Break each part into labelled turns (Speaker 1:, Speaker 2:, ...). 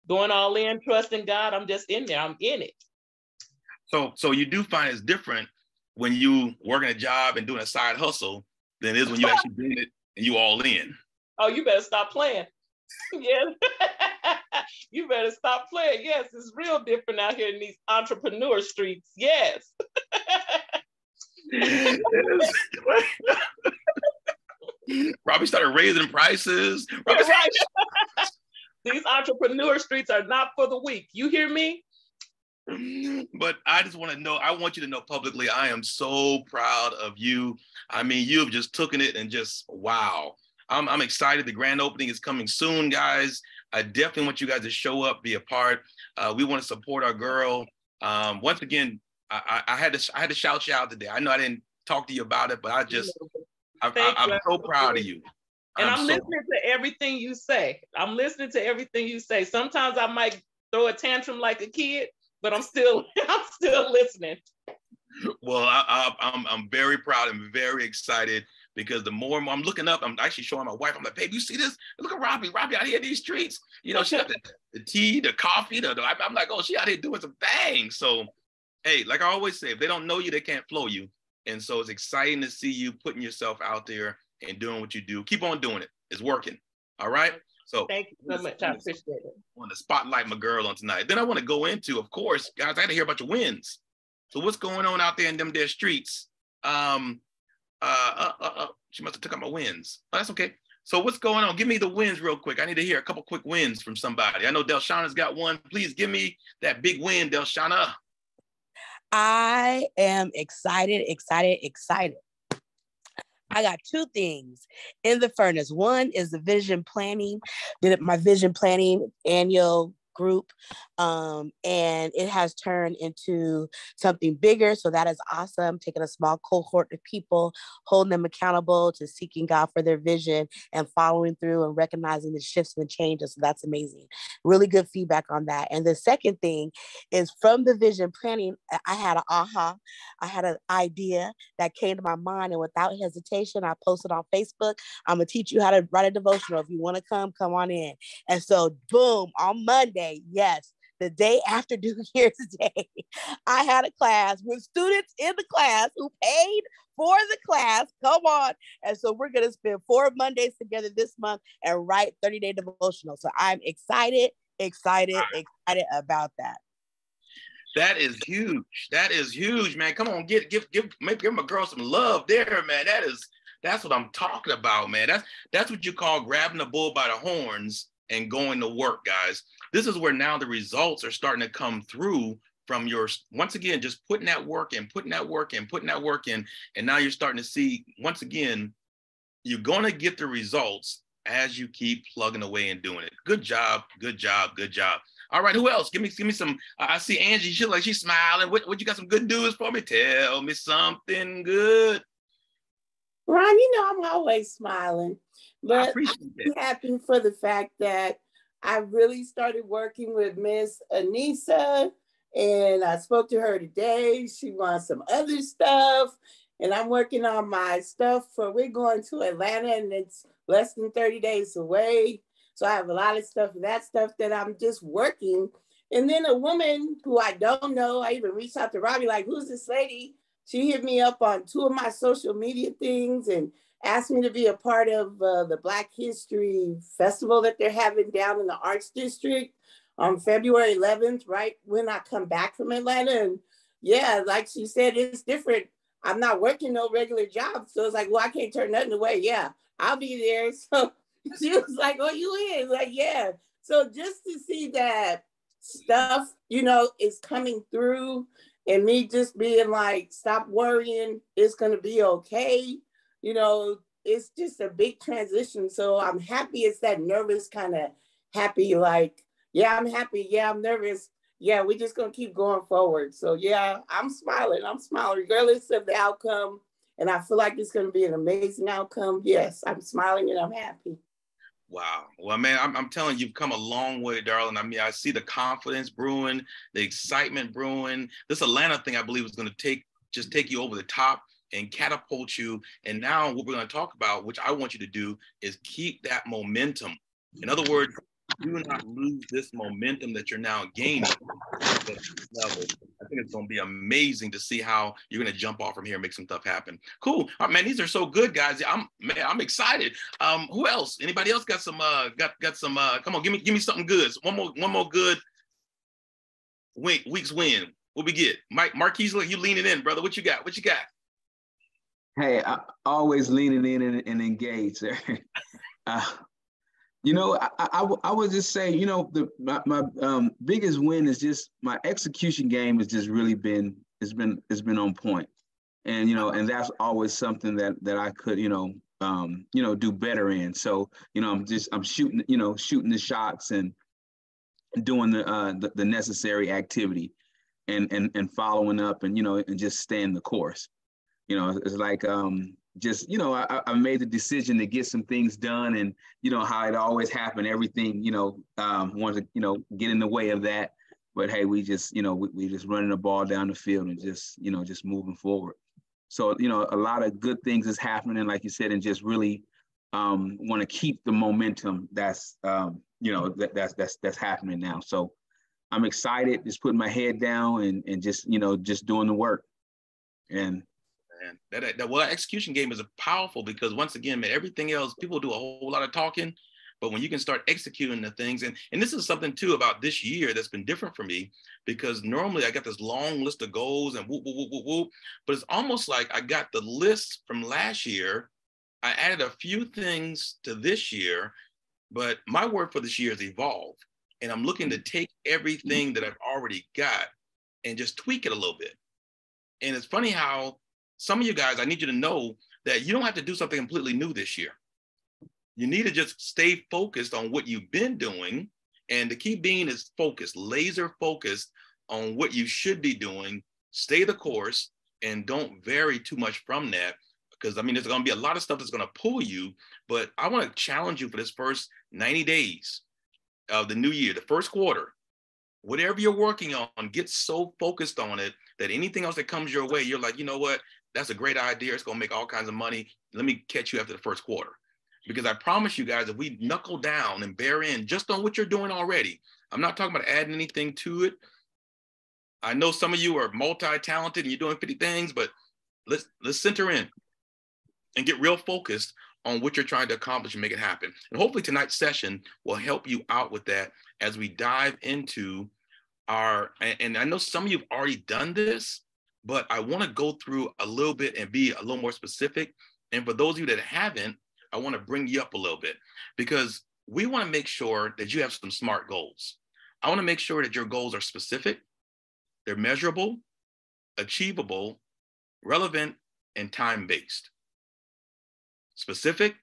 Speaker 1: Going all in, trusting God. I'm just in there. I'm in it.
Speaker 2: So you do find it's different when you working a job and doing a side hustle than it is when you actually doing it and you all in.
Speaker 1: Oh, you better stop playing. Yes. You better stop playing. Yes, it's real different out here in these entrepreneur streets. Yes.
Speaker 2: Robbie started raising prices.
Speaker 1: Right. These entrepreneur streets are not for the weak. You hear me?
Speaker 2: But I just want to know, I want you to know publicly, I am so proud of you. I mean, you've just taken it and just, wow. I'm excited. The grand opening is coming soon, guys. I definitely want you guys to show up, be a part. We want to support our girl. Once again, I had to shout you out today. I know I didn't talk to you about it, but I'm so proud of you.
Speaker 1: And I'm listening to everything you say. Sometimes I might throw a tantrum like a kid, but I'm still listening.
Speaker 2: Well, I'm very proud and very excited because the more I'm looking up, I'm actually showing my wife. I'm like, babe, you see this? Look at Robbie out here in these streets. You know, she got the tea, the coffee. I'm like, oh, she out here doing some things. So, hey, like I always say, if they don't know you, they can't flow you. And so it's exciting to see you putting yourself out there and doing what you do. Keep on doing it. It's working. All right. So
Speaker 1: thank you so much. I appreciate it.
Speaker 2: I want to spotlight my girl on tonight. Then I want to go into, of course, guys, I got to hear about your wins. So what's going on out there in them there streets? She must have took out my wins. Oh, that's okay. So what's going on? Give me the wins real quick. I need to hear a couple quick wins from somebody. I know Delshana's got one. Please give me that big win, Delshana.
Speaker 3: I am excited. I got two things in the furnace. One is the vision planning, my vision planning annual group, and it has turned into something bigger. So that is awesome. Taking a small cohort of people, holding them accountable to seeking God for their vision and following through and recognizing the shifts and the changes. So that's amazing. Really good feedback on that. And the second thing is from the vision planning, I had an idea that came to my mind, and without hesitation, I posted on Facebook. I'm going to teach you how to write a devotional. If you want to come on in. And so boom, on Monday, yes, the day after New Year's Day, I had a class with students in the class who paid for the class. Come on. And so we're going to spend 4 Mondays together this month and write 30-day devotional. So I'm excited about that.
Speaker 2: That is huge, man. Come on, give my girl some love there, man. That's what I'm talking about, man. That's what you call grabbing the bull by the horns and going to work, guys. This is where now the results are starting to come through from your, once again, just putting that work in. And now you're starting to see, once again, you're going to get the results as you keep plugging away and doing it. Good job. All right, who else? Give me some. I see Angie. She's smiling. What you got? Some good news for me? Tell me something good.
Speaker 4: Ron, I'm always smiling, but I'm happy for the fact that I really started working with Miss Anissa, and I spoke to her today. She wants some other stuff, and I'm working on my stuff we're going to Atlanta, and it's less than 30 days away. So I have a lot of stuff that I'm just working. And then a woman who I don't know, I even reached out to Robbie, like, who's this lady? She hit me up on 2 of my social media things and asked me to be a part of the Black History Festival that they're having down in the Arts District on February 11th, right when I come back from Atlanta. And yeah, like she said, it's different. I'm not working no regular job. So it's like, well, I can't turn nothing away. Yeah, I'll be there. So she was like, oh, you in? Like, yeah. So just to see that stuff, is coming through, and me just being like, stop worrying, it's going to be okay. It's just a big transition. So I'm happy. It's that nervous kind of happy, like, yeah, I'm happy. Yeah, I'm nervous. Yeah, we're just going to keep going forward. So yeah, I'm smiling regardless of the outcome. And I feel like it's going to be an amazing outcome. Yes, I'm smiling and I'm happy.
Speaker 2: Wow. Well, man, I'm telling you, you've come a long way, darling. I mean, I see the confidence brewing, the excitement brewing. This Atlanta thing, I believe, is going to take you over the top and catapult you. And now what we're going to talk about, which I want you to do, is keep that momentum. In other words, do not lose this momentum that you're now gaining at that level. I think it's going to be amazing to see how you're going to jump off from here and make some stuff happen. Cool. All right, man, these are so good, guys. I'm excited. Who else? Anybody else got some got some come on, give me something good. One more good week's win. What we get? Marquise, you leaning in, brother. What you got?
Speaker 5: Hey, I always leaning in and engaged there. You know, I would just say, you know, my biggest win is just my execution game has just really been on point, and you know, and that's always something that I could do better in. So you know, I'm shooting the shots and doing the necessary activity, and following up and and just staying the course. You know, it's like just, you know, I made the decision to get some things done, and, you know, how it always happened, everything, wanted to, get in the way of that. But hey, we just, we just running the ball down the field and just, just moving forward. So, a lot of good things is happening, like you said, and just really want to keep the momentum that's, that's happening now. So I'm excited, just putting my head down and just, just doing the work. And
Speaker 2: that execution game is powerful, because once again, man, everything else, people do a whole lot of talking, but when you can start executing the things, and this is something too about this year that's been different for me, because normally I got this long list of goals and whoop, whoop, whoop, whoop, whoop, but it's almost like I got the list from last year. I added a few things to this year, but my word for this year is evolve. And I'm looking to take everything that I've already got and just tweak it a little bit. And it's funny how some of you guys, I need you to know that you don't have to do something completely new this year. You need to just stay focused on what you've been doing. And the key being is focused, laser focused on what you should be doing. Stay the course and don't vary too much from that. Because, I mean, there's going to be a lot of stuff that's going to pull you. But I want to challenge you for this first 90 days of the new year, the first quarter. Whatever you're working on, get so focused on it that anything else that comes your way, you're like, you know what? That's a great idea. It's going to make all kinds of money. Let me catch you after the first quarter. Because I promise you guys, if we knuckle down and bear in just on what you're doing already, I'm not talking about adding anything to it. I know some of you are multi-talented and you're doing 50 things, but let's center in and get real focused on what you're trying to accomplish and make it happen. And hopefully tonight's session will help you out with that as we dive into and I know some of you have already done this, but I want to go through a little bit and be a little more specific. And for those of you that haven't, I want to bring you up a little bit, because we want to make sure that you have some SMART goals. I want to make sure that your goals are specific, they're measurable, achievable, relevant, and time-based. Specific,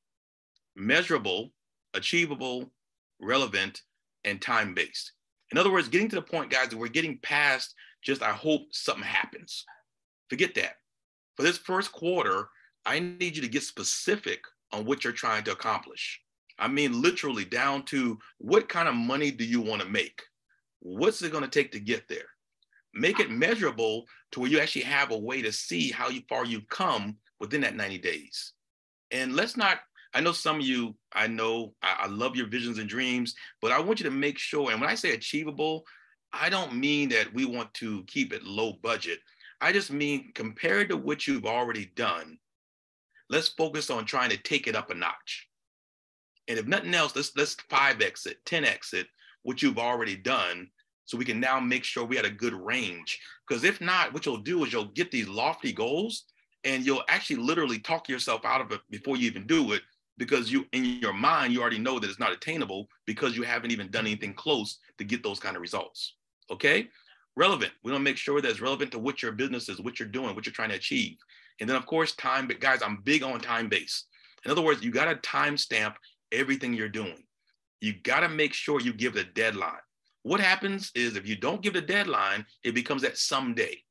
Speaker 2: measurable, achievable, relevant, and time-based. In other words, getting to the point, guys, that we're getting past just, I hope something happens. Forget that. For this first quarter, I need you to get specific on what you're trying to accomplish. I mean, literally down to what kind of money do you want to make? What's it going to take to get there? Make it measurable to where you actually have a way to see how far you've come within that 90 days. And let's not, I know some of you, I love your visions and dreams, but I want you to make sure, and when I say achievable, I don't mean that we want to keep it low budget. I just mean compared to what you've already done, let's focus on trying to take it up a notch. And if nothing else, let's 5x it, 10x it, what you've already done, so we can now make sure we had a good range. Because if not, what you'll do is you'll get these lofty goals and you'll actually literally talk yourself out of it before you even do it, because you, in your mind, you already know that it's not attainable because you haven't even done anything close to get those kind of results. Okay? Relevant. We want to make sure that it's relevant to what your business is, what you're doing, what you're trying to achieve. And then of course, time, but guys, I'm big on time-based. In other words, you got to timestamp everything you're doing. You got to make sure you give the deadline. What happens is if you don't give the deadline, it becomes that someday.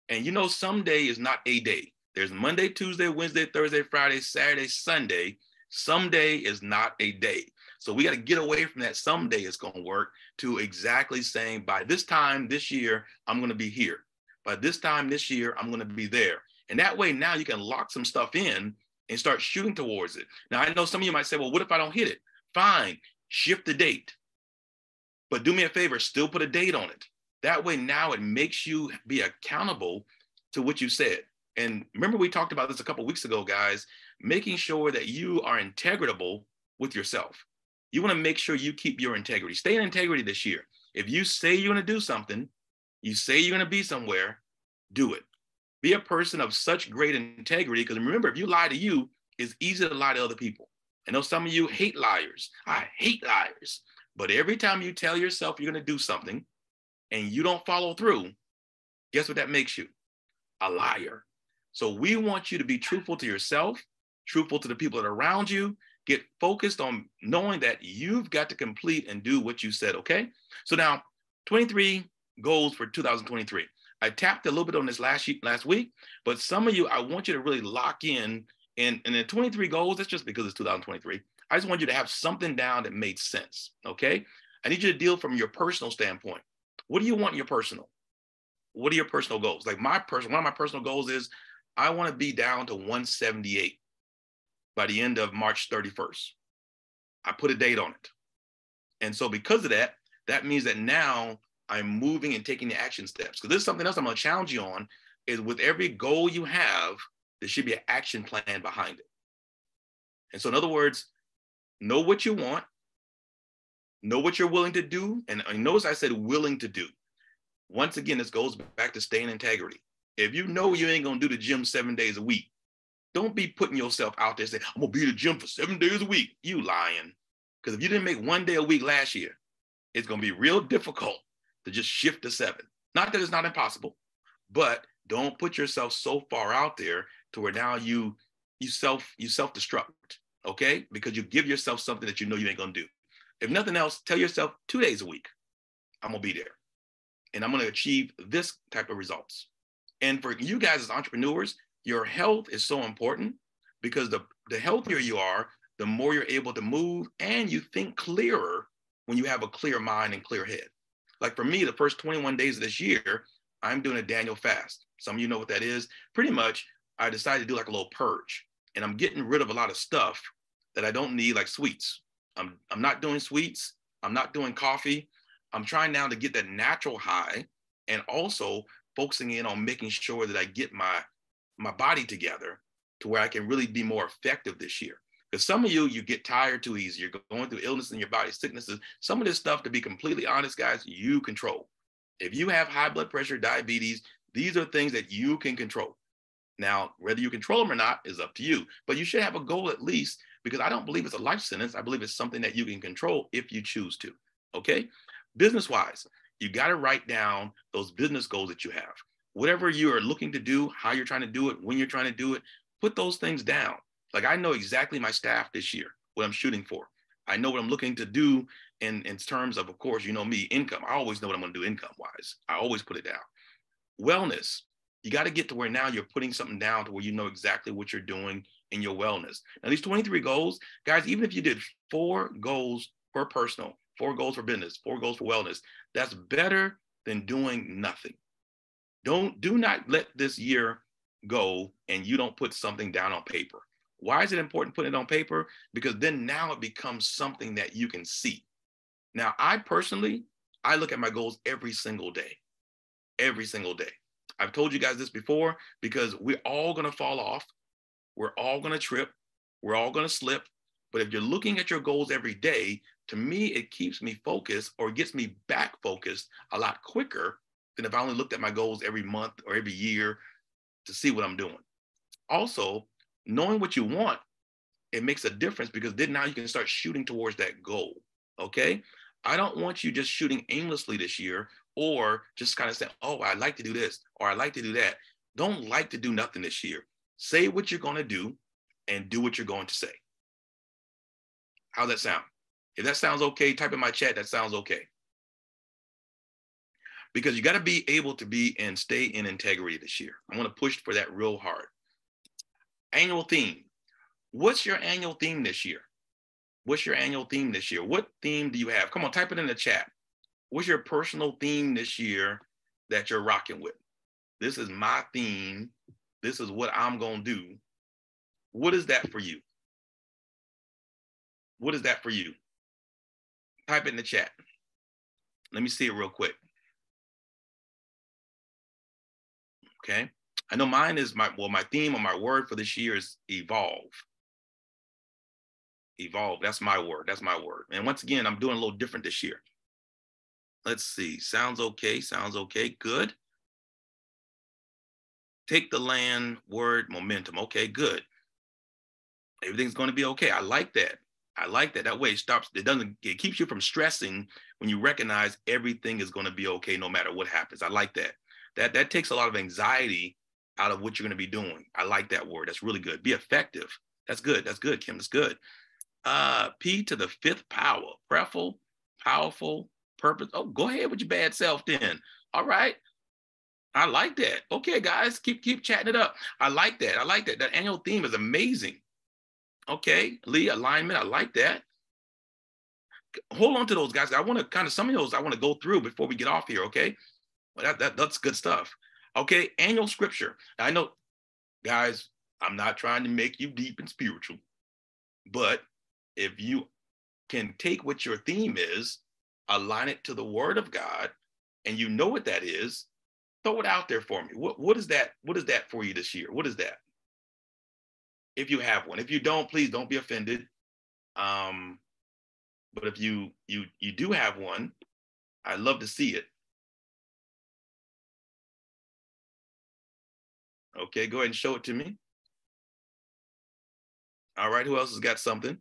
Speaker 2: And you know, someday is not a day. There's Monday, Tuesday, Wednesday, Thursday, Friday, Saturday, Sunday. Someday is not a day. So we got to get away from that someday is going to work to exactly saying by this time this year, I'm going to be here. By this time this year, I'm going to be there. And that way now you can lock some stuff in and start shooting towards it. Now, I know some of you might say, well, what if I don't hit it? Fine, shift the date. But do me a favor, still put a date on it. That way now it makes you be accountable to what you said. And remember, we talked about this a couple of weeks ago, guys, making sure that you are integratable with yourself. You want to make sure you keep your integrity. Stay in integrity this year. If you say you're going to do something, you say you're going to be somewhere, do it. Be a person of such great integrity, because remember, if you lie to you, it's easy to lie to other people. I know some of you hate liars. I hate liars. But every time you tell yourself you're going to do something and you don't follow through, guess what that makes you? A liar. So we want you to be truthful to yourself, truthful to the people that are around you. Get focused on knowing that you've got to complete and do what you said, okay? So now, 23 goals for 2023. I tapped a little bit on this last week, but some of you, I want you to really lock in. And the 23 goals, that's just because it's 2023. I just want you to have something down that made sense, okay? I need you to deal from your personal standpoint. What do you want in your personal? What are your personal goals? Like one of my personal goals is I want to be down to 178 by the end of March 31st. I put a date on it. And so because of that, that means that now I'm moving and taking the action steps. Because this is something else I'm going to challenge you on, is with every goal you have, there should be an action plan behind it. And so in other words, know what you want, know what you're willing to do. And notice I said willing to do. Once again, this goes back to staying in integrity. If you know you ain't going to do the gym 7 days a week, don't be putting yourself out there saying, I'm going to be at the gym for 7 days a week. You lying. Because if you didn't make 1 day a week last year, it's going to be real difficult to just shift to 7. Not that it's not impossible, but don't put yourself so far out there to where now you self-destruct, okay? Because you give yourself something that you know you ain't going to do. If nothing else, tell yourself 2 days a week, I'm going to be there. And I'm going to achieve this type of results. And for you guys as entrepreneurs, your health is so important, because the healthier you are, the more you're able to move and you think clearer when you have a clear mind and clear head. Like for me, the first 21 days of this year, I'm doing a Daniel fast. Some of you know what that is. Pretty much, I decided to do like a little purge, and I'm getting rid of a lot of stuff that I don't need, like sweets. I'm not doing sweets. I'm not doing coffee. I'm trying now to get that natural high, and also focusing in on making sure that I get my body together to where I can really be more effective this year. Because some of you get tired too easy. You're going through illness in your body, sicknesses. Some of this stuff, to be completely honest, guys, you control. If you have high blood pressure, diabetes, these are things that you can control. Now, whether you control them or not is up to you. But you should have a goal at least, because I don't believe it's a life sentence. I believe it's something that you can control if you choose to, okay? Business-wise, you got to write down those business goals that you have. Whatever you are looking to do, how you're trying to do it, when you're trying to do it, put those things down. Like I know exactly my staff this year, what I'm shooting for. I know what I'm looking to do in terms of course, you know me, income. I always know what I'm going to do income-wise. I always put it down. Wellness, you got to get to where now you're putting something down to where you know exactly what you're doing in your wellness. Now, these 23 goals, guys, even if you did 4 goals for personal, 4 goals for business, 4 goals for wellness, that's better than doing nothing. Do not let this year go and you don't put something down on paper. Why is it important putting it on paper? Because then now it becomes something that you can see. Now, I personally look at my goals every single day. Every single day. I've told you guys this before, because we're all going to fall off. We're all going to trip. We're all going to slip. But if you're looking at your goals every day, to me, it keeps me focused, or gets me back focused a lot quicker than if I only looked at my goals every month or every year to see what I'm doing. Also, knowing what you want, it makes a difference, because then now you can start shooting towards that goal, okay? I don't want you just shooting aimlessly this year, or just kind of saying, oh, I'd like to do this, or I'd like to do that. Don't like to do nothing this year. Say what you're going to do and do what you're going to say. How's that sound? If that sounds okay, type in my chat, that sounds okay. Because you got to be able to be and stay in integrity this year. I want to push for that real hard. Annual theme. What's your annual theme this year? What's your annual theme this year? What theme do you have? Come on, type it in the chat. What's your personal theme this year that you're rocking with? This is my theme. This is what I'm going to do. What is that for you? What is that for you? Type it in the chat. Let me see it real quick. Okay. I know mine is my theme or my word for this year is evolve. Evolve. That's my word. That's my word. And once again, I'm doing a little different this year. Let's see. Sounds okay. Sounds okay. Good. Take the land, word, momentum. Okay, good. Everything's going to be okay. I like that. I like that. That way it keeps you from stressing when you recognize everything is going to be okay no matter what happens. I like that. That takes a lot of anxiety out of what you're going to be doing. I like that word. That's really good. Be effective. That's good. That's good, Kim. That's good. P to the fifth power. Prayerful, powerful, purpose. Oh, go ahead with your bad self then. All right. I like that. Okay, guys, keep chatting it up. I like that. I like that. That annual theme is amazing. Okay, Lee, alignment. I like that. Hold on to those, guys. I want to kind of some of those I want to go through before we get off here. Okay, well, that's good stuff. Okay, annual scripture. I know, guys, I'm not trying to make you deep and spiritual, but if you can take what your theme is, align it to the Word of God, and you know what that is, throw it out there for me. What is that? What is that for you this year? What is that? If you have one. If you don't, please don't be offended. But if you do have one, I'd love to see it. Okay, go ahead and show it to me. All right, who else has got something?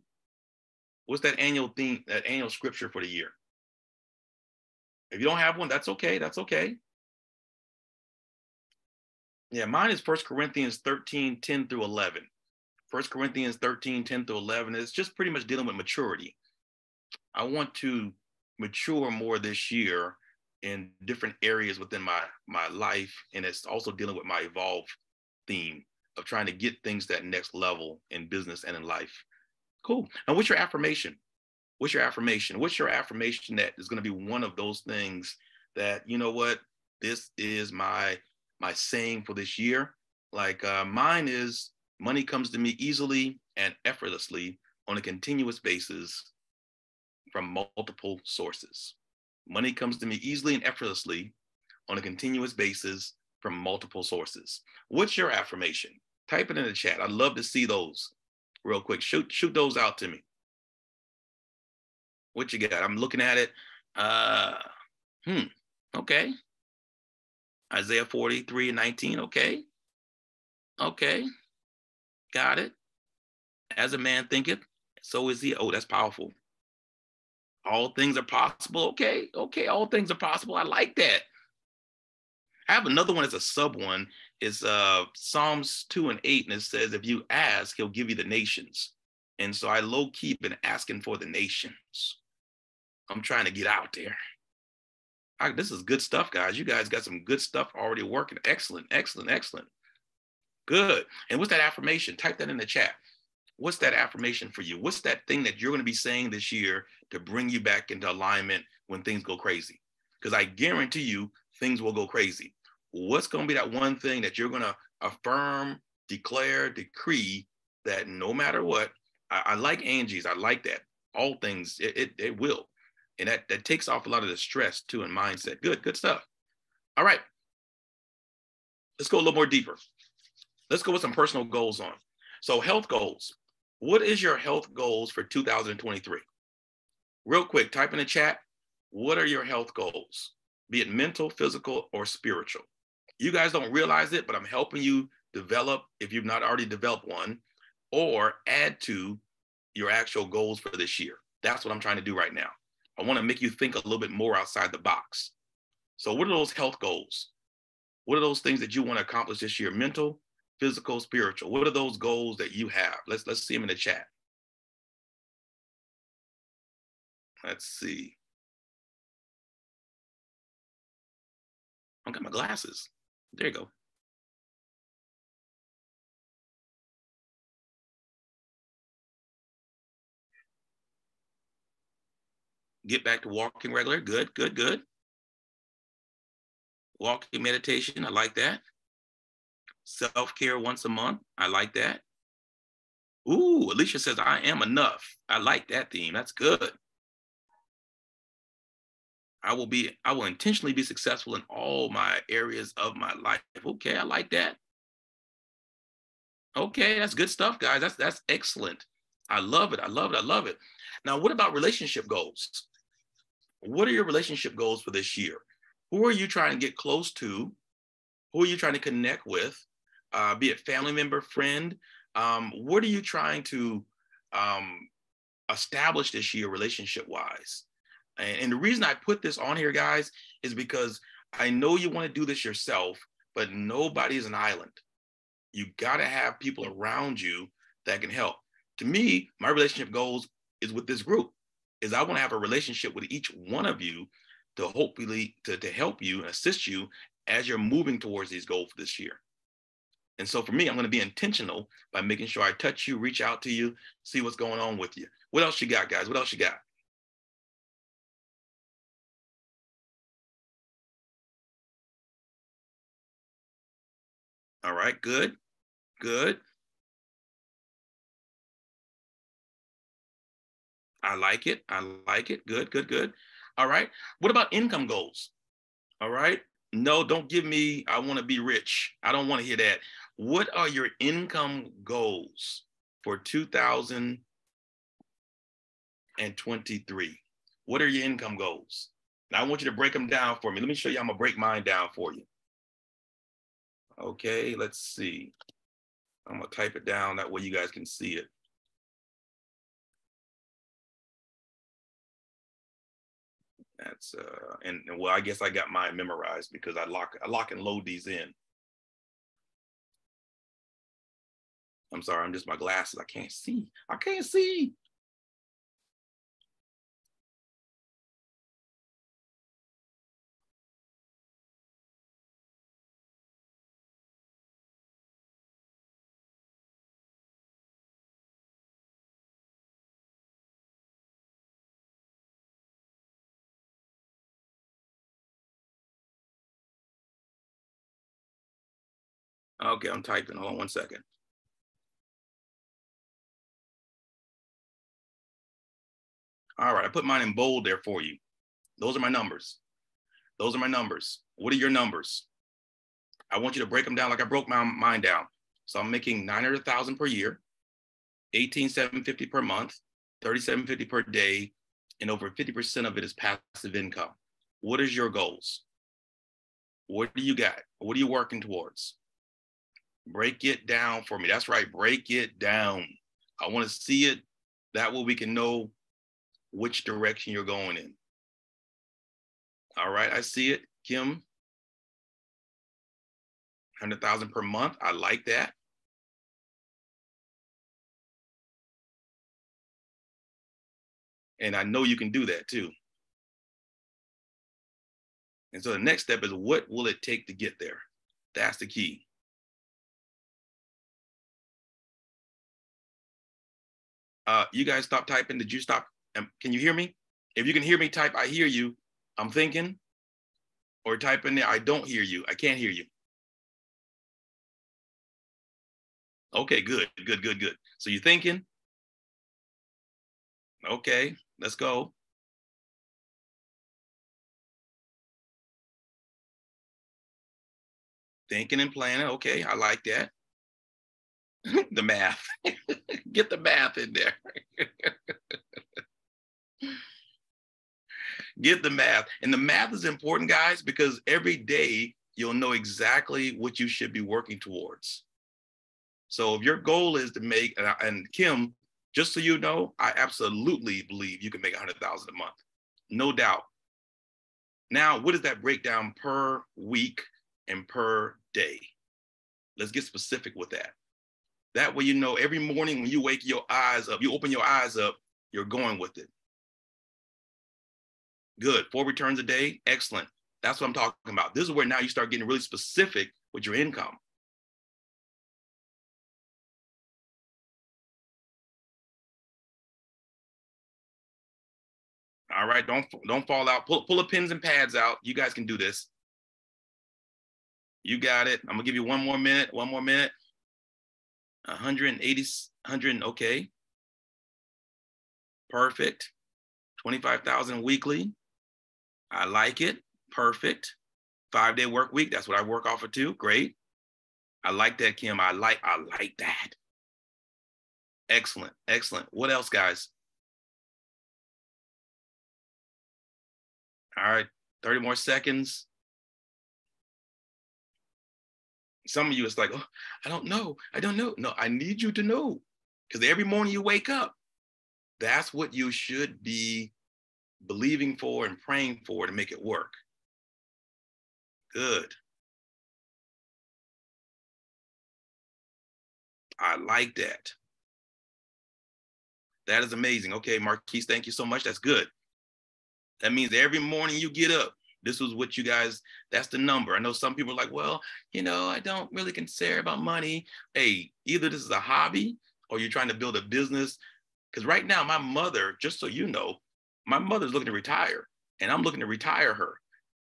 Speaker 2: What's that annual theme, that annual scripture for the year? If you don't have one, that's okay. That's okay. Yeah, mine is 1 Corinthians 13, 10 through 11. 1 Corinthians 13, 10 through 11. It's just pretty much dealing with maturity. I want to mature more this year in different areas within my life. And it's also dealing with my evolve theme of trying to get things to that next level in business and in life. Cool. And what's your affirmation? What's your affirmation? What's your affirmation that is going to be one of those things that, you know what, this is my saying for this year? Like mine is, money comes to me easily and effortlessly on a continuous basis from multiple sources. Money comes to me easily and effortlessly on a continuous basis from multiple sources. What's your affirmation? Type it in the chat. I'd love to see those real quick. Shoot those out to me. What you got? I'm looking at it. Okay. Isaiah 43, 19. Okay. Okay. Got it. As a man thinketh, so is he. Oh, that's powerful. All things are possible. Okay. Okay. All things are possible. I like that. I have another one as a sub one. It's Psalms 2 and 8. And it says, if you ask, he'll give you the nations. And so I low key been asking for the nations. I'm trying to get out there. This is good stuff, guys. You guys got some good stuff already working. Excellent, excellent, excellent. Good. And what's that affirmation? Type that in the chat. What's that affirmation for you? What's that thing that you're going to be saying this year to bring you back into alignment when things go crazy? Because I guarantee you things will go crazy. What's going to be that one thing that you're going to affirm, declare, decree that no matter what, I like Angie's. I like that. All things, it will. And that takes off a lot of the stress too and mindset. Good stuff. All right. Let's go a little more deeper. Let's go with some personal goals on. So health goals. What is your health goals for 2023? Real quick, type in the chat. What are your health goals? Be it mental, physical, or spiritual. You guys don't realize it, but I'm helping you develop, if you've not already developed one, or add to your actual goals for this year. That's what I'm trying to do right now. I want to make you think a little bit more outside the box. So what are those health goals? What are those things that you want to accomplish this year? Mental, physical, spiritual. What are those goals that you have? Let's see them in the chat. Let's see. I got my glasses. There you go. Get back to walking regular. Good. Walking meditation. I like that. Self-care once a month. I like that. Ooh, Alicia says, I am enough. I like that theme. That's good. I will intentionally be successful in all my areas of my life. Okay, I like that. Okay, that's good stuff, guys. That's excellent. I love it. I love it. I love it. Now, what about relationship goals? What are your relationship goals for this year? Who are you trying to get close to? Who are you trying to connect with? Be it family member, friend. What are you trying to establish this year relationship-wise? And the reason I put this on here, guys, is because I know you want to do this yourself, but nobody's an island. You got to have people around you that can help. To me, my relationship goals is with this group, is I want to have a relationship with each one of you to hopefully to help you and assist you as you're moving towards these goals for this year. And so for me, I'm going to be intentional by making sure I touch you, reach out to you, see what's going on with you. What else you got, guys? What else you got? All right, good, good. I like it. I like it. Good, good, good. All right. What about income goals? All right. No, don't give me, I want to be rich. I don't want to hear that. What are your income goals for 2023? What are your income goals? Now I want you to break them down for me. Let me show you. I'm going to break mine down for you. Okay, let's see. I'm going to type it down. That way you guys can see it. That's and well, I guess I got mine memorized because I lock and load these in. I'm sorry, I'm just my glasses. I can't see. I can't see. Okay, I'm typing. Hold on one second. All right, I put mine in bold there for you. Those are my numbers. Those are my numbers. What are your numbers? I want you to break them down like I broke mine down. So I'm making 900,000 per year, 18,750 per month, 3,750 per day, and over 50% of it is passive income. What is your goals? What do you got? What are you working towards? Break it down for me. That's right, break it down. I want to see it. That way we can know which direction you're going in. All right, I see it, Kim. 100,000 per month. I like that. And I know you can do that too. And so the next step is, what will it take to get there? That's the key. You guys stop typing. Did you stop? Can you hear me? If you can hear me type, I hear you. I'm thinking. Or type in there, I don't hear you. I can't hear you. Okay, good, good, good, good. So you're thinking? Okay, let's go. Thinking and planning. Okay, I like that. The math. Get the math in there. Get the math. And the math is important, guys, because every day you'll know exactly what you should be working towards. So if your goal is to make, and Kim, just so you know, I absolutely believe you can make 100,000 a month. No doubt. Now, what does that break down per week and per day? Let's get specific with that. That way, you know, every morning when you wake your eyes up, you open your eyes up, you're going with it. Good. 4 returns a day. Excellent. That's what I'm talking about. This is where now you start getting really specific with your income. All right. Don't fall out. Pull the pens and pads out. You guys can do this. You got it. I'm going to give you one more minute. 180, 100. Okay. Perfect. 25,000 weekly. I like it. Perfect. 5-day work week. That's what I work off of too. Great. I like that, Kim. I like that. Excellent. Excellent. What else, guys? All right. 30 more seconds. Some of you, it's like, oh, I don't know. I don't know. No, I need you to know. Because every morning you wake up, that's what you should be believing for and praying for to make it work. Good. I like that. That is amazing. Okay, Marquise, thank you so much. That's good. That means every morning you get up, this was what you guys, that's the number. I know some people are like, well, I don't really care about money. Hey, either this is a hobby or you're trying to build a business. Because right now, my mother, just so you know, my mother's looking to retire and I'm looking to retire her.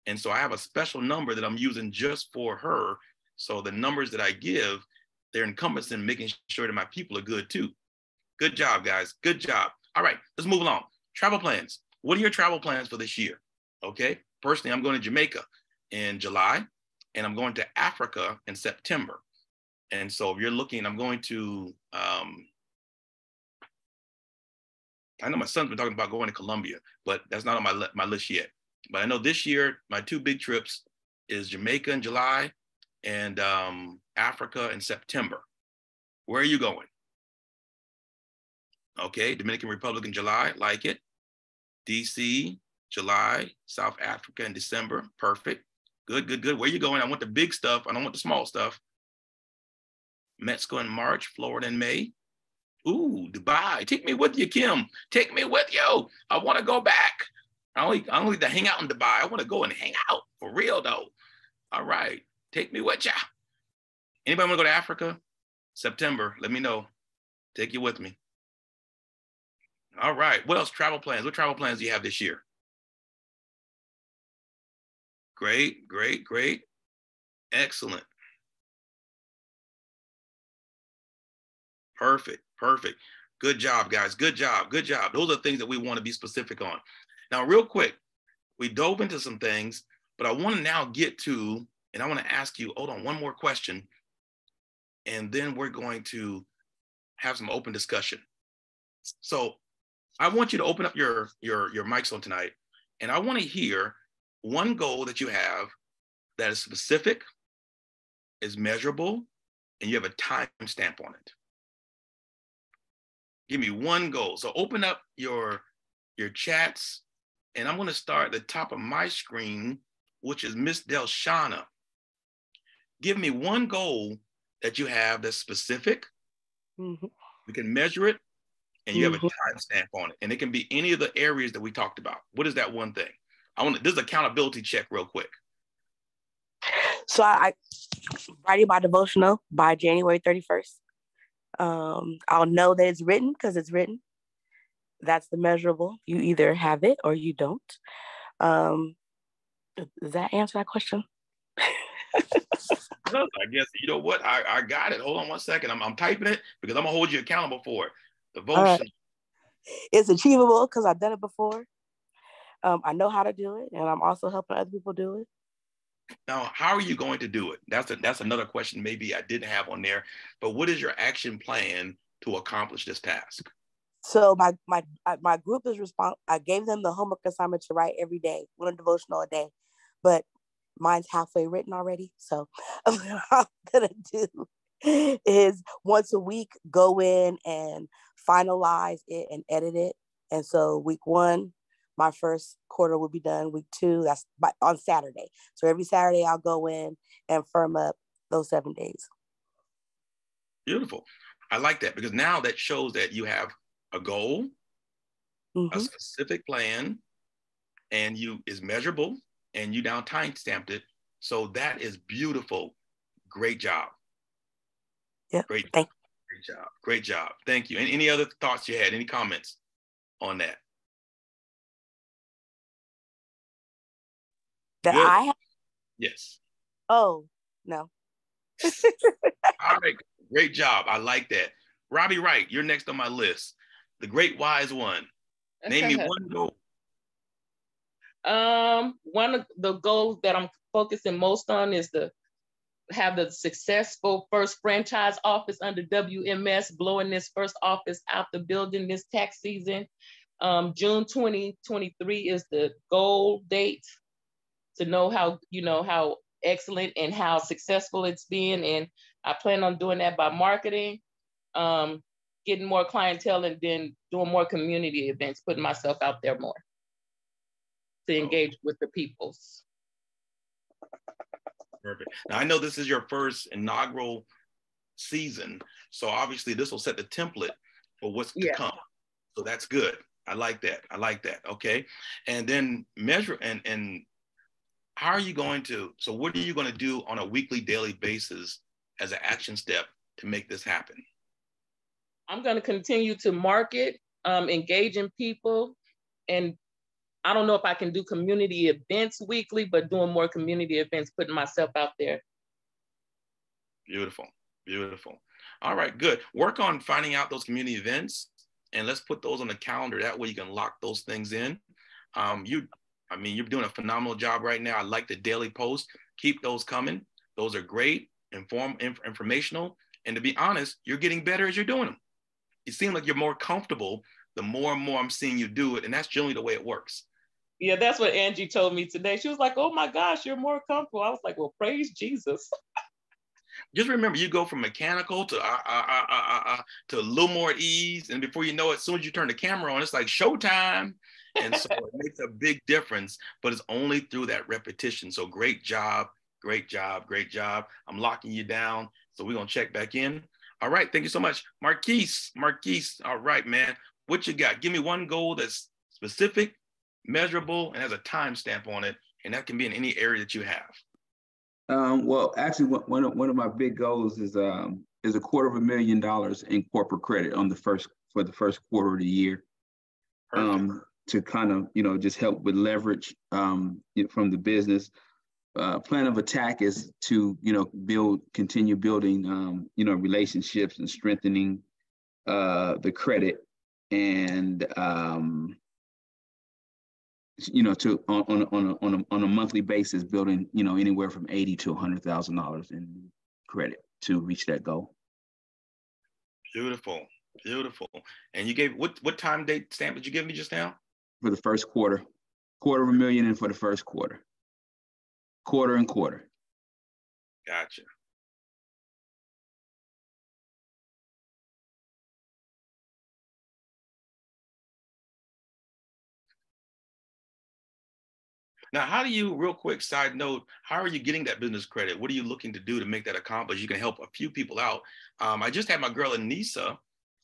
Speaker 2: And so I have a special number that I'm using just for her. So the numbers that I give, they're encompassing making sure that my people are good too. Good job, guys. Good job. All right, let's move along. Travel plans. What are your travel plans for this year? Okay. Personally, I'm going to Jamaica in July and I'm going to Africa in September. And so if you're looking, I'm going to, I know my son's been talking about going to Colombia, but that's not on my list yet. But I know this year, my 2 big trips is Jamaica in July and Africa in September. Where are you going? Okay, Dominican Republic in July, like it. DC, July, South Africa in December, perfect. Good, good, good. Where are you going? I want the big stuff. I don't want the small stuff. Mexico in March, Florida in May. Ooh, Dubai. Take me with you, Kim. Take me with you. I want to go back. I don't need to hang out in Dubai. I want to go and hang out for real though. All right, take me with ya. Anybody want to go to Africa? September, let me know. Take you with me. All right, what else? Travel plans. What travel plans do you have this year? Great, great, great. Excellent. Perfect, perfect. Good job, guys. Good job, good job. Those are things that we want to be specific on. Now, real quick, we dove into some things, but I want to now get to, and I want to ask you, hold on, one more question, and then we're going to have some open discussion. So I want you to open up your mics on tonight, and I want to hear one goal that you have that is specific, is measurable, and you have a time stamp on it. Give me one goal. So open up your chats, and I'm going to start at the top of my screen, which is Miss Delshana. Give me one goal that you have that's specific. Mm-hmm. We can measure it, and you have a time stamp on it. And it can be any of the areas that we talked about. What is that one thing? This is accountability check real quick.
Speaker 3: So I writing my devotional by January 31st. I'll know that it's written because it's written. That's the measurable. You either have it or you don't. Does that answer that question?
Speaker 2: I guess, you know what? I got it. Hold on one second. I'm typing it because I'm going to hold you accountable for it. Devotion.
Speaker 3: It's achievable because I've done it before. I know how to do it, and I'm also helping other people do it.
Speaker 2: Now, how are you going to do it? That's another question maybe I didn't have on there. But what is your action plan to accomplish this task?
Speaker 3: So my group is responsible. I gave them the homework assignment to write every day, one devotional a day, but mine's halfway written already. So what I'm gonna do is once a week go in and finalize it and edit it. And so week 1, my first quarter will be done. Week 2, that's on Saturday. So every Saturday I'll go in and firm up those 7 days.
Speaker 2: Beautiful. I like that because now that shows that you have a goal, a specific plan, and is measurable, and you now time stamped it. So that is beautiful. Great job.
Speaker 3: Yeah.
Speaker 2: Great job. Great job. Great job. Thank you. Any other thoughts you had? Any comments on that?
Speaker 3: That good. I have?
Speaker 2: Yes.
Speaker 3: Oh, no.
Speaker 2: All right. Great job. I like that. Robbie Wright, you're next on my list. The great wise one. Name me one goal.
Speaker 1: One of the goals that I'm focusing most on is to have the successful first franchise office under WMS, blowing this first office out the building this tax season. June 2023 is the goal date to know how excellent and how successful it's been. And I plan on doing that by marketing, getting more clientele, and then doing more community events, putting myself out there more to engage with the peoples.
Speaker 2: Perfect. Now, I know this is your first inaugural season, so obviously this will set the template for what's to come. So that's good. I like that. I like that. Okay. And then measure and how are you going to, so what are you going to do on a weekly, daily basis as an action step to make this happen?
Speaker 1: I'm going to continue to market, engaging people, and I don't know if I can do community events weekly, but doing more community events, putting myself out there.
Speaker 2: Beautiful, beautiful. All right, good. Work on finding out those community events, and let's put those on the calendar. That way you can lock those things in. You're doing a phenomenal job right now. I like the daily posts. Keep those coming. Those are great, informational. And to be honest, you're getting better as you're doing them. You seem like you're more comfortable the more and more I'm seeing you do it. And that's generally the way it works.
Speaker 1: Yeah, that's what Angie told me today. She was like, oh my gosh, you're more comfortable. I was like, well, praise Jesus.
Speaker 2: Just remember, you go from mechanical to a little more at ease. And before you know it, as soon as you turn the camera on, it's like showtime. And so it makes a big difference, but it's only through that repetition. So great job, great job, great job. I'm locking you down. So we're going to check back in. All right. Thank you so much. Marquise. All right, man. What you got? Give me one goal that's specific, measurable, and has a timestamp on it. And that can be in any area that you have.
Speaker 5: Well, actually, one of my big goals is $250,000 in corporate credit for the first quarter of the year. To kind of, just help with leverage from the business. Plan of attack is to, continue building, relationships and strengthening the credit, and to on a monthly basis, building, anywhere from $80,000 to $100,000 in credit to reach that goal.
Speaker 2: Beautiful, beautiful. And you gave what time date stamp did you give me just now?
Speaker 5: For the first quarter, $250,000 in for the first quarter, quarter and quarter.
Speaker 2: Gotcha. Now, how do you, real quick side note, how are you getting that business credit? What are you looking to do to make that accomplish? You can help a few people out. I just had my girl, Anissa.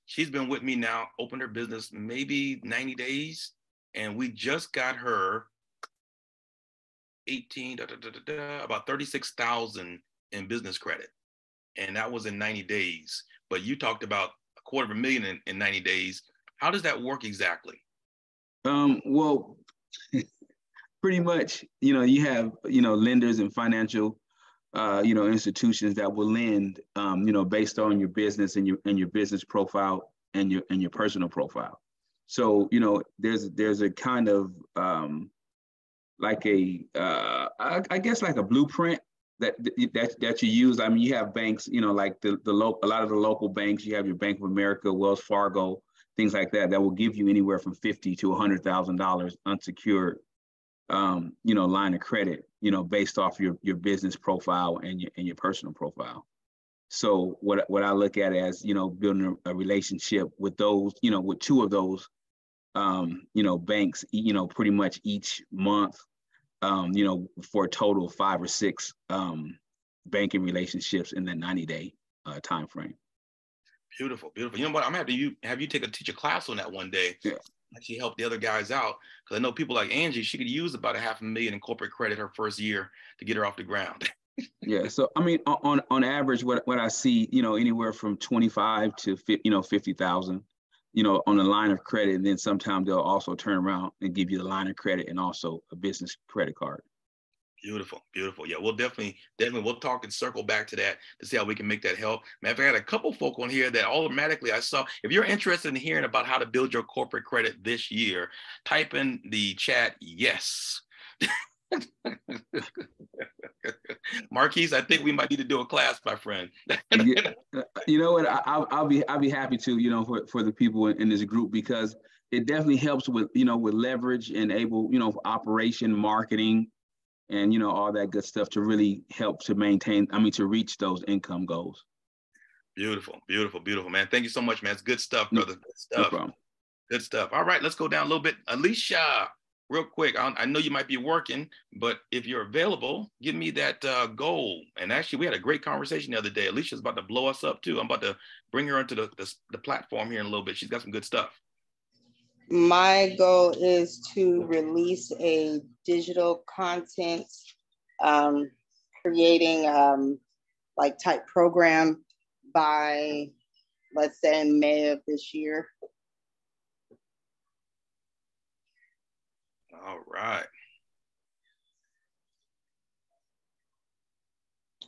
Speaker 2: She's been with me now, opened her business maybe 90 days. And we just got her about 36,000 in business credit. And that was in 90 days. But you talked about $250,000 in 90 days. How does that work exactly?
Speaker 5: Well, pretty much, you have, lenders and financial, institutions that will lend, based on your business and your business profile and your personal profile. So, there's a kind of like I guess like a blueprint that you use. I mean, you have banks, like a lot of the local banks. You have your Bank of America, Wells Fargo, things like that will give you anywhere from $50,000 to $100,000 unsecured, line of credit, based off your business profile and your personal profile. So what I look at as, building a relationship with those, with two of those, banks, pretty much each month, for a total of 5 or 6 banking relationships in that 90-day time frame.
Speaker 2: Beautiful, beautiful. You know what? I'm gonna have you teach a class on that one day.
Speaker 5: Yeah.
Speaker 2: Actually help the other guys out, because I know people like Angie. She could use about $500,000 in corporate credit her first year to get her off the ground.
Speaker 5: Yeah. So I mean, on average, what I see, anywhere from 25 to 50,000. On the line of credit, and then sometimes they'll also turn around and give you the line of credit and also a business credit card.
Speaker 2: Beautiful, beautiful. Yeah, we'll definitely we'll talk and circle back to that to see how we can make that help. Man, I had a couple folk on here that automatically I saw. If you're interested in hearing about how to build your corporate credit this year, type in the chat yes. Marquise, I think we might need to do a class, my friend.
Speaker 5: Yeah, you know what? I'll be happy to, you know, for the people in this group, because it definitely helps with, you know, with leverage and able, you know, operation, marketing, and, you know, all that good stuff to really help to maintain, I mean, to reach those income goals.
Speaker 2: Beautiful, beautiful, beautiful, man. Thank you so much, man. It's good stuff, brother. Good stuff.
Speaker 5: No problem.
Speaker 2: Good stuff. All right, let's go down a little bit. Alicia, real quick. I know you might be working, but if you're available, give me that goal. And actually, we had a great conversation the other day. Alicia's about to blow us up too. I'm about to bring her into the platform here in a little bit. She's got some good stuff.
Speaker 6: My goal is to release a digital content creating like type program by, let's say, in May of this year.
Speaker 2: All right.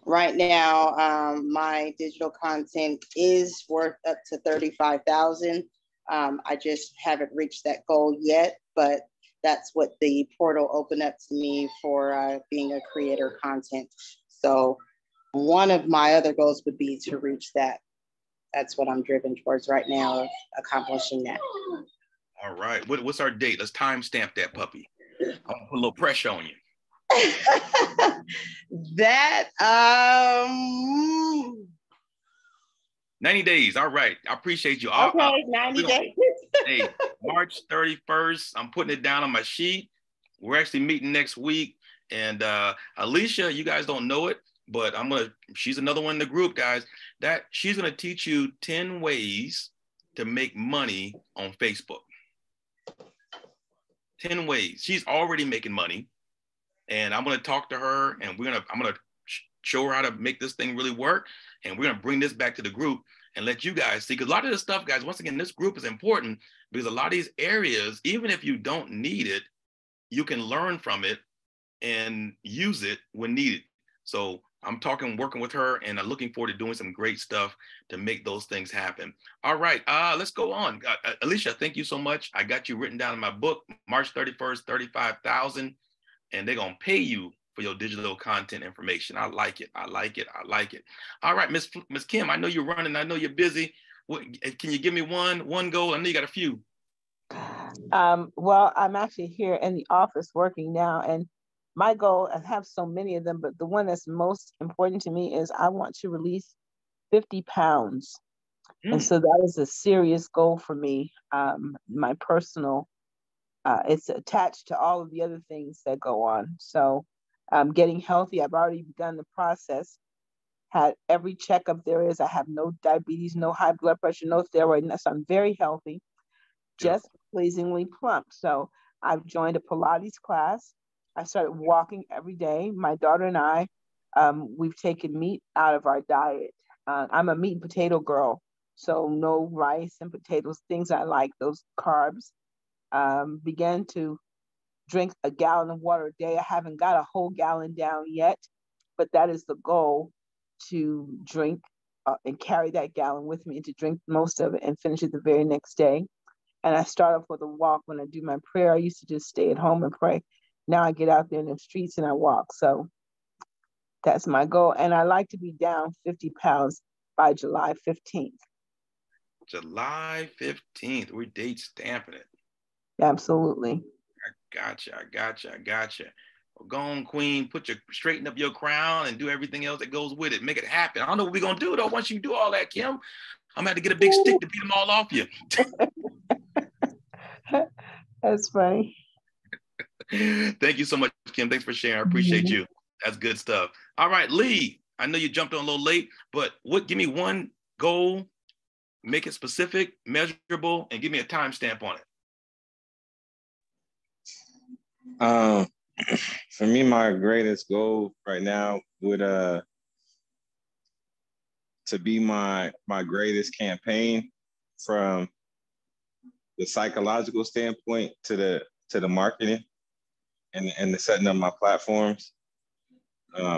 Speaker 6: Right now, my digital content is worth up to $35,000. I just haven't reached that goal yet, but that's what the portal opened up to me for being a creator content. So one of my other goals would be to reach that. That's what I'm driven towards right now, of accomplishing that.
Speaker 2: All right. What's our date? Let's timestamp that puppy. I'm gonna put a little pressure on you.
Speaker 6: That
Speaker 2: 90 days. All right. I appreciate you.
Speaker 6: Okay, 90 days.
Speaker 2: Hey, March 31st. I'm putting it down on my sheet. We're actually meeting next week. And Alicia, you guys don't know it, but she's another one in the group, guys, that she's gonna teach you 10 ways to make money on Facebook. 10 ways. She's already making money. And I'm gonna talk to her, and I'm gonna show her how to make this thing really work. And we're gonna bring this back to the group and let you guys see, because a lot of this stuff, guys, once again, this group is important because a lot of these areas, even if you don't need it, you can learn from it and use it when needed. So I'm working with her, and I'm looking forward to doing some great stuff to make those things happen. All right, let's go on. Alicia, thank you so much. I got you written down in my book, March 31st, 35,000, and they're gonna pay you for your digital content information. I like it. I like it. I like it. All right, Miss Kim, I know you're running. I know you're busy. Can you give me one goal? I know you got a few.
Speaker 7: Well, I'm actually here in the office working now, and my goal, I have so many of them, but the one that's most important to me is I want to release 50 pounds. And so that is a serious goal for me. My personal, it's attached to all of the other things that go on. So getting healthy, I've already begun the process, had every checkup there is. I have no diabetes, no high blood pressure, no thyroid. So I'm very healthy, just pleasingly plump. So I've joined a Pilates class. I started walking every day. My daughter and I, we've taken meat out of our diet. I'm a meat and potato girl. So no rice and potatoes, things I like, those carbs. Began to drink a gallon of water a day. I haven't got a whole gallon down yet, but that is the goal, to drink and carry that gallon with me, and to drink most of it and finish it the very next day. And I start off with a walk. When I do my prayer, I used to just stay at home and pray. Now I get out there in the streets and I walk. So that's my goal. And I like to be down 50 pounds by July 15th.
Speaker 2: July 15th. We're date stamping it.
Speaker 7: Absolutely.
Speaker 2: I gotcha. Well, go on, Queen. Straighten up your crown and do everything else that goes with it. Make it happen. I don't know what we're gonna do though. Once you do all that, Kim, I'm gonna have to get a big stick to beat them all off you.
Speaker 7: That's funny.
Speaker 2: Thank you so much, Kim. Thanks for sharing. I appreciate you. That's good stuff. All right, Lee. I know you jumped on a little late, but give me one goal, make it specific, measurable, and give me a timestamp on it.
Speaker 8: For me, my greatest goal right now would to be my greatest campaign, from the psychological standpoint to the marketing and the setting up my platforms.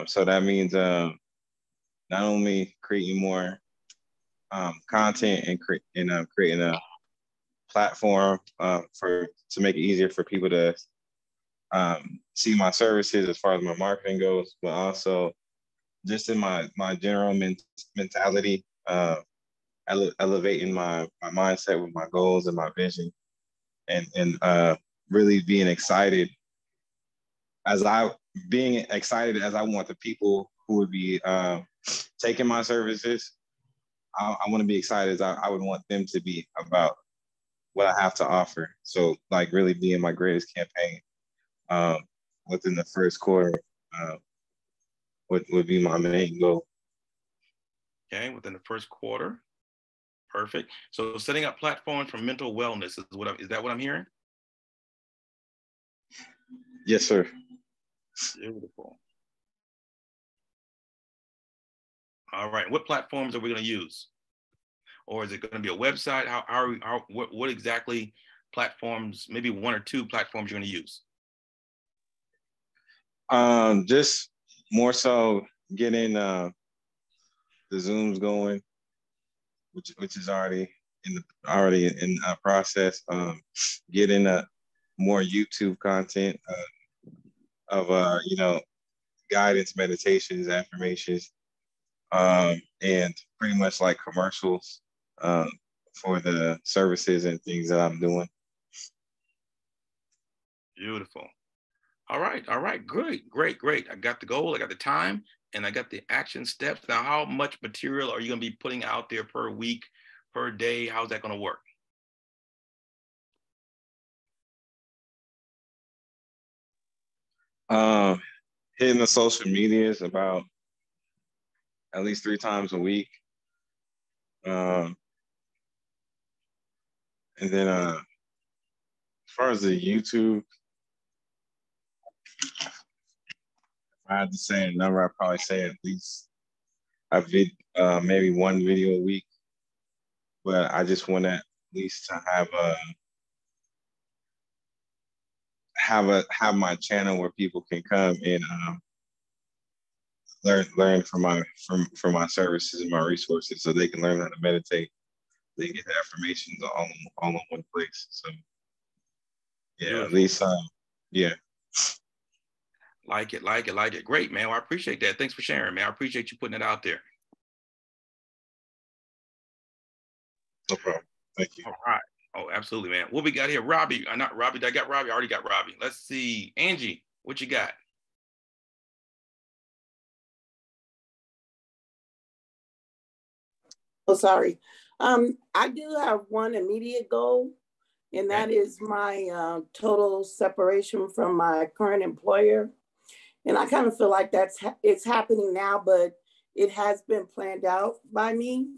Speaker 8: So that means not only creating more content and creating a platform to make it easier for people to see my services as far as my marketing goes, but also just in my general mentality, elevating my mindset with my goals and my vision, and really being excited as I want the people who would be taking my services. I want to be excited as I would want them to be about what I have to offer. So like really being my greatest campaign within the first quarter would be my main goal.
Speaker 2: Okay, within the first quarter. Perfect. So setting up platforms for mental wellness is that what I'm hearing?
Speaker 8: Yes, sir.
Speaker 2: Beautiful. All right. What platforms are we going to use? Or is it going to be a website? What exactly platforms, maybe one or two platforms you're going to use?
Speaker 8: Just more so getting the Zooms going, which is already in process. Getting more YouTube content of guidance, meditations, affirmations, and pretty much like commercials for the services and things that I'm doing.
Speaker 2: Beautiful. All right. Great. I got the goal, I got the time, and I got the action steps. Now, how much material are you going to be putting out there per week, per day? How's that going to work?
Speaker 8: Hitting the social medias about at least 3 times a week. And then as far as the YouTube, if I had to say a number, I'd probably say at least maybe 1 video a week. But I just want at least to have my channel where people can come and learn from my services and my resources, so they can learn how to meditate. They get the affirmations all in one place. So yeah, beautiful. At least yeah.
Speaker 2: Like it. Great, man. Well, I appreciate that. Thanks for sharing, man. I appreciate you putting it out there.
Speaker 8: No problem. Thank you.
Speaker 2: All right. Oh, absolutely, man. What we got here? Robbie. Not Robbie. Did I got Robbie? I already got Robbie. Let's see. Angie, what you got?
Speaker 4: Oh, sorry. I do have one immediate goal, and that is my total separation from my current employer. And I kind of feel like it's happening now, but it has been planned out by me.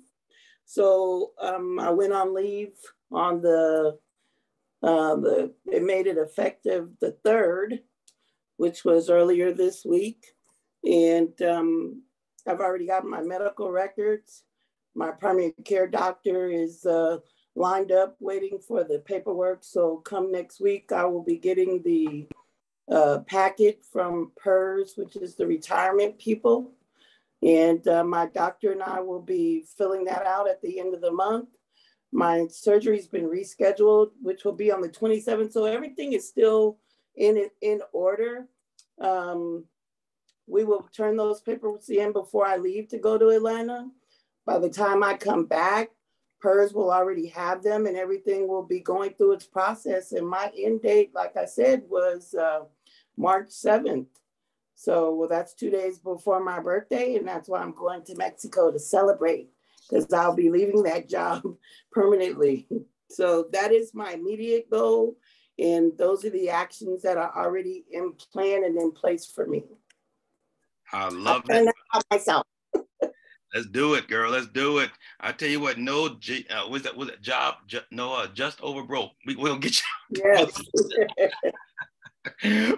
Speaker 4: So I went on leave on it made it effective the 3rd, which was earlier this week. And I've already got my medical records. My primary care doctor is lined up waiting for the paperwork. So come next week, I will be getting the packet from PERS, which is the retirement people. And my doctor and I will be filling that out at the end of the month. My surgery's been rescheduled, which will be on the 27th. So everything is still in order. We will turn those papers in before I leave to go to Atlanta. By the time I come back, PERS will already have them and everything will be going through its process. And my end date, like I said, was March 7th. So, well, that's 2 days before my birthday. And that's why I'm going to Mexico to celebrate, because I'll be leaving that job permanently. So that is my immediate goal. And those are the actions that are already in plan and in place for me.
Speaker 2: I love it.
Speaker 4: Myself.
Speaker 2: Let's do it, girl. Let's do it. I tell you what, just over broke. We'll get you.
Speaker 4: Yes.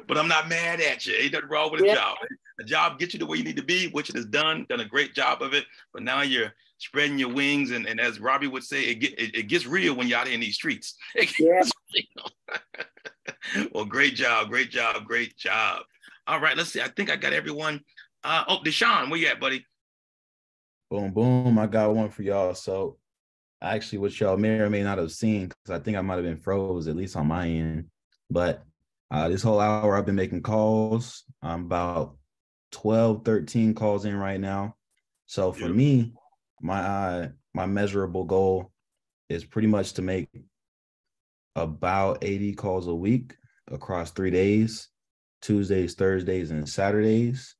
Speaker 2: But I'm not mad at you. Ain't nothing wrong with a job. A job gets you to where you need to be, which it has done a great job of it. But now you're spreading your wings. And as Robbie would say, it gets real when you're out in these streets. Well, great job. All right, let's see. I think I got everyone. Deshaun, where you at, buddy?
Speaker 9: Boom, boom. I got one for y'all. So actually what y'all may or may not have seen, because I think I might have been froze, at least on my end. But This whole hour I've been making calls. I'm about 12, 13 calls in right now. So for me, my measurable goal is pretty much to make about 80 calls a week across 3 days, Tuesdays, Thursdays, and Saturdays.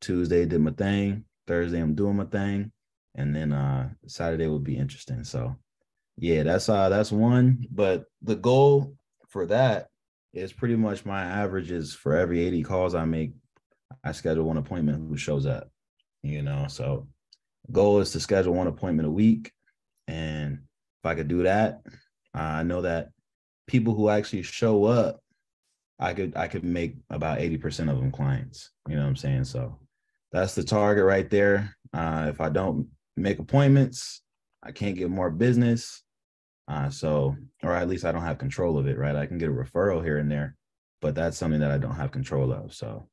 Speaker 9: Tuesday did my thing. Thursday I'm doing my thing. And then Saturday will be interesting. So yeah, that's one. But the goal for that is pretty much my average is for every 80 calls I make, I schedule one appointment who shows up, So goal is to schedule one appointment a week. And if I could do that, I know that people who actually show up, I could make about 80% of them clients. You know what I'm saying? So that's the target right there. If I don't make appointments, I can't get more business. Or at least I don't have control of it, right? I can get a referral here and there, but that's something that I don't have control of. So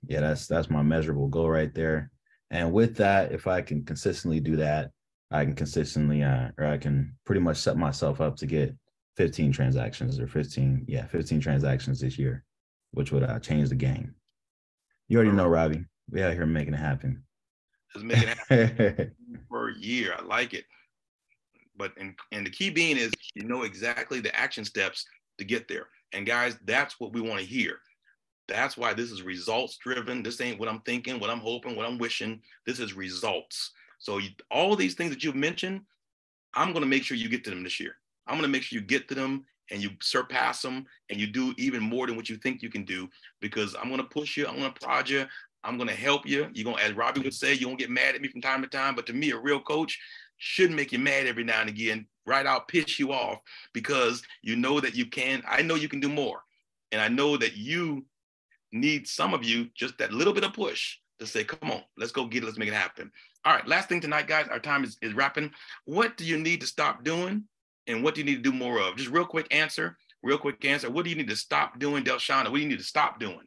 Speaker 9: yeah, that's my measurable goal right there. And with that, if I can consistently do that, I can consistently, or I can pretty much set myself up to get 15 transactions or 15 transactions this year, which would change the game. You already know, Robbie. We out here making it happen.
Speaker 2: Just making it happen for a year. I like it. But and the key being is you know exactly the action steps to get there. And guys, that's what we want to hear. That's why this is results driven. This ain't what I'm thinking, what I'm hoping, what I'm wishing. This is results. So all these things that you've mentioned, I'm going to make sure you get to them this year. I'm going to make sure you get to them and you surpass them and you do even more than what you think you can do, because I'm going to push you. I'm going to prod you. I'm going to help you. You're going to, as Robbie would say, you won't get mad at me from time to time. But to me, a real coach shouldn't make you mad every now and again, right? I'll piss you off because you know that you can. I know you can do more. And I know that you need some of you just that little bit of push to say, come on, let's go get it. Let's make it happen. All right. Last thing tonight, guys, our time is wrapping. What do you need to stop doing? And what do you need to do more of? Just real quick answer. What do you need to stop doing, Delshana? What do you need to stop doing?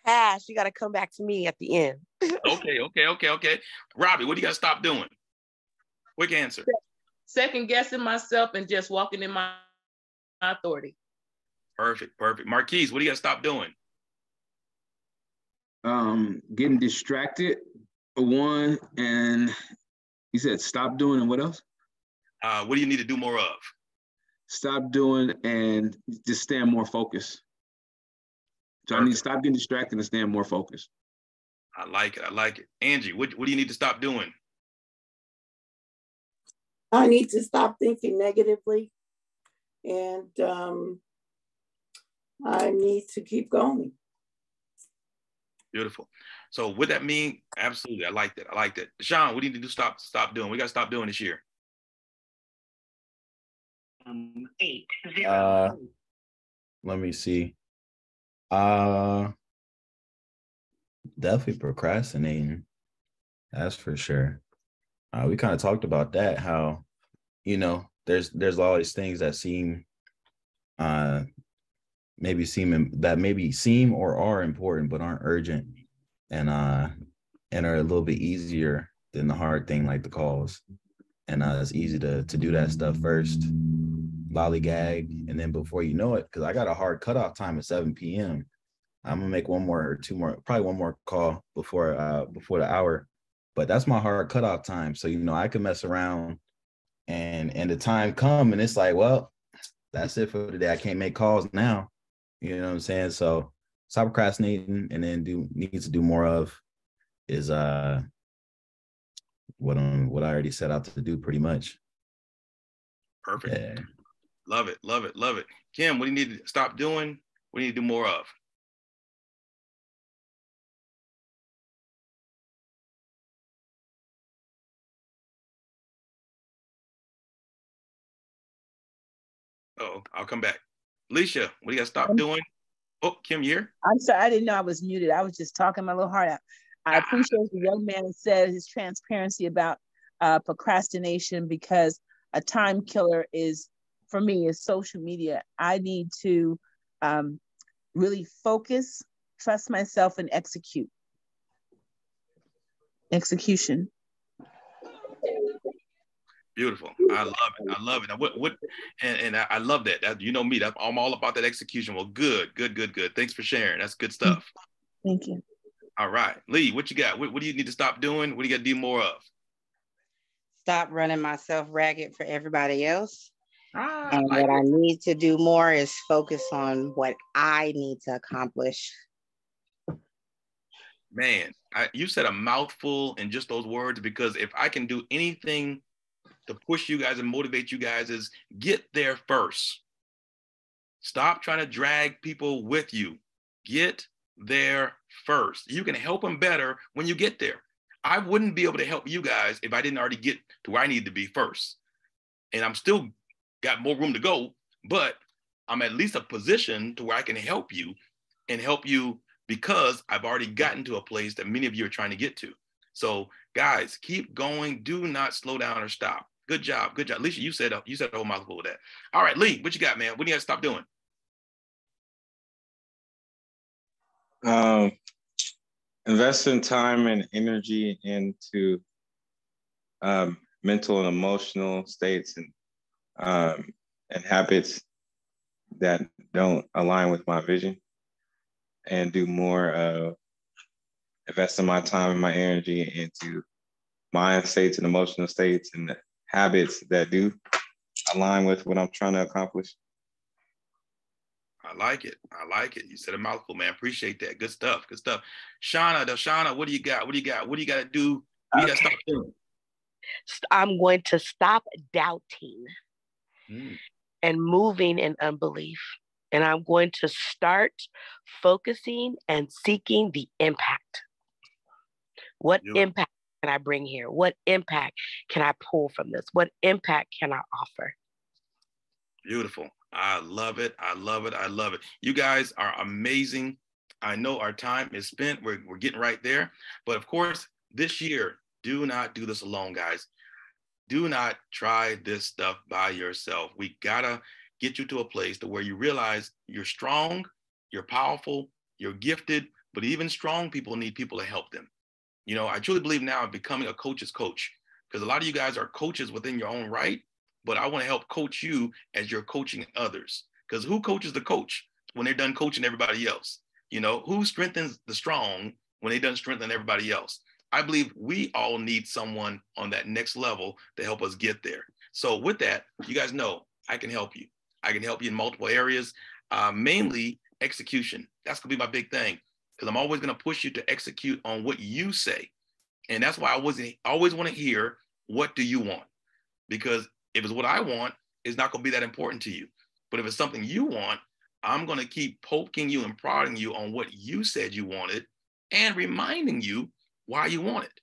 Speaker 3: Pass. You got to come back to me at the end.
Speaker 2: Okay. Robbie, what do you got to stop doing? Quick answer.
Speaker 1: Second guessing myself and just walking in my authority.
Speaker 2: Perfect. Marquise, what do you got to stop doing?
Speaker 5: Getting distracted, one, and you said stop doing, and what else?
Speaker 2: What do you need to do more of?
Speaker 5: Stop doing and just staying more focused. So I need to stop getting distracted and staying more focused.
Speaker 2: I like it. Angie, what do you need to stop doing?
Speaker 4: I need to stop thinking negatively, and I need to keep going.
Speaker 2: Beautiful. So what that mean? Absolutely. I like that. Sean, what do you need to do? Stop doing? We got to stop doing this year.
Speaker 9: 8-0. Let me see. Definitely procrastinating. That's for sure. We kind of talked about that, how, there's always things that seem or are important, but aren't urgent and are a little bit easier than the hard thing, like the calls. And it's easy to do that stuff first, lollygag, and then before you know it, because I got a hard cutoff time at 7 p.m. I'm gonna make one more call before the hour, but that's my hard cutoff time. So I can mess around, and the time come, and it's like, well, that's it for the day. I can't make calls now. You know what I'm saying? So stop procrastinating, and then needs to do more of is what I already set out to do, pretty much.
Speaker 2: Perfect. Yeah. Love it. Kim, what do you need to stop doing? What do you need to do more of? Oh, I'll come back. Alicia, what do you got to stop doing? Oh, Kim, you here?
Speaker 7: I'm sorry, I didn't know I was muted. I was just talking my little heart out. I appreciate the young man said his transparency about procrastination, because a time killer is, for me, is social media. I need to really focus, trust myself, and execute. Execution.
Speaker 2: Beautiful. I love it. I love it. I love that. You know me. I'm all about that execution. Well, good. Thanks for sharing. That's good stuff.
Speaker 7: Thank you.
Speaker 2: All right, Lee, what you got? What do you need to stop doing? What do you got to do more of?
Speaker 6: Stop running myself ragged for everybody else. And
Speaker 2: like
Speaker 6: what I need to do more is focus on what I need to accomplish.
Speaker 2: Man, you said a mouthful in just those words, because if I can do anything to push you guys and motivate you guys, is get there first. Stop trying to drag people with you. Get there first. You can help them better when you get there. I wouldn't be able to help you guys if I didn't already get to where I need to be first. And I'm still got more room to go, but I'm at least a position to where I can help you because I've already gotten to a place that many of you are trying to get to. So guys, keep going. Do not slow down or stop. Good job. Alicia, you said a whole mouthful with that. All right, Lee, what you got, man? What do you got to stop doing?
Speaker 8: Investing time and energy into mental and emotional states and habits that don't align with my vision, and do more of investing my time and my energy into mind states and emotional states and habits that do align with what I'm trying to accomplish.
Speaker 2: I like it. You said a mouthful, man. Appreciate that. Good stuff. Shauna, what do you got? What do you got to do? What do you got to stop doing?
Speaker 3: I'm going to stop doubting and moving in unbelief. And I'm going to start focusing and seeking the impact. What impact can I bring here? What impact can I pull from this? What impact can I offer?
Speaker 2: Beautiful. I love it. You guys are amazing. I know our time is spent. We're getting right there. But of course, this year, do not do this alone, guys. Do not try this stuff by yourself. We gotta get you to a place to where you realize you're strong, you're powerful, you're gifted, but even strong people need people to help them. You know, I truly believe now in becoming a coach's coach, because a lot of you guys are coaches within your own right, but I want to help coach you as you're coaching others. Because who coaches the coach when they're done coaching everybody else? You know, who strengthens the strong when they done strengthen everybody else? I believe we all need someone on that next level to help us get there. So with that, you guys know I can help you. I can help you in multiple areas, mainly execution. That's gonna be my big thing, because I'm always gonna push you to execute on what you say. And that's why I always want to hear, what do you want? Because if it's what I want, it's not gonna be that important to you. But if it's something you want, I'm gonna keep poking you and prodding you on what you said you wanted and reminding you why you want it.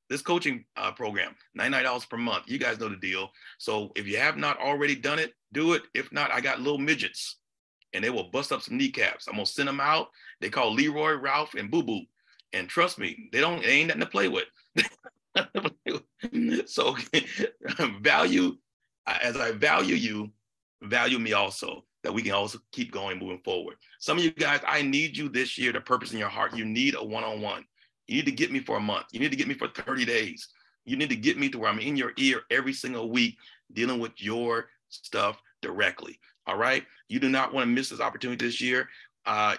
Speaker 2: This coaching program, $99 per month. You guys know the deal. So if you have not already done it, do it. If not, I got little midgets and they will bust up some kneecaps. I'm gonna send them out. They call Leroy, Ralph, and Boo Boo. And trust me, they ain't nothing to play with. So value, as I value you, value me also, that we can also keep going, moving forward. Some of you guys, I need you this year to purpose in your heart. You need a one-on-one. You need to get me for a month. You need to get me for 30 days. You need to get me to where I'm in your ear every single week, dealing with your stuff directly. All right. You do not want to miss this opportunity this year.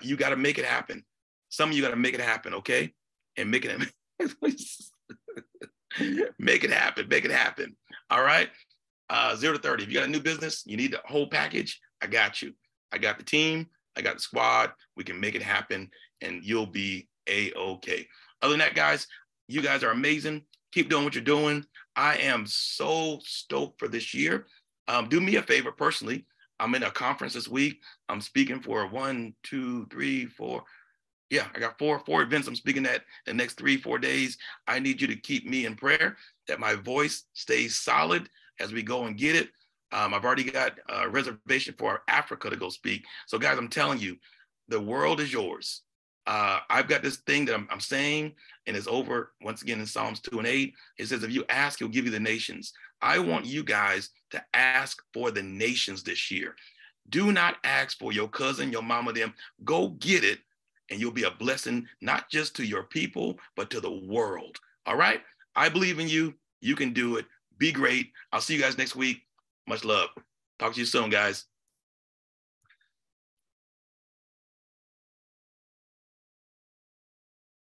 Speaker 2: You got to make it happen. Some of you got to make it happen. Okay. And make it happen. Make it happen. Make it happen. All right. 0 to 30. If you got a new business, you need the whole package. I got you. I got the team. I got the squad. We can make it happen and you'll be A-okay. Other than that, guys, you guys are amazing. Keep doing what you're doing. I am so stoked for this year. Do me a favor personally. I'm in a conference this week. I'm speaking for 1, 2, 3, 4. Yeah, I got four events I'm speaking at the next 3-4 days. I need you to keep me in prayer that my voice stays solid as we go and get it. I've already got a reservation for Africa to go speak. So guys, I'm telling you, the world is yours. I've got this thing that I'm saying, and it's over once again in Psalms 2:8. It says, if you ask, he'll give you the nations. I want you guys to ask for the nations this year. Do not ask for your cousin, your mama, them. Go get it, and you'll be a blessing, not just to your people, but to the world. All right? I believe in you. You can do it. Be great. I'll see you guys next week. Much love. Talk to you soon, guys.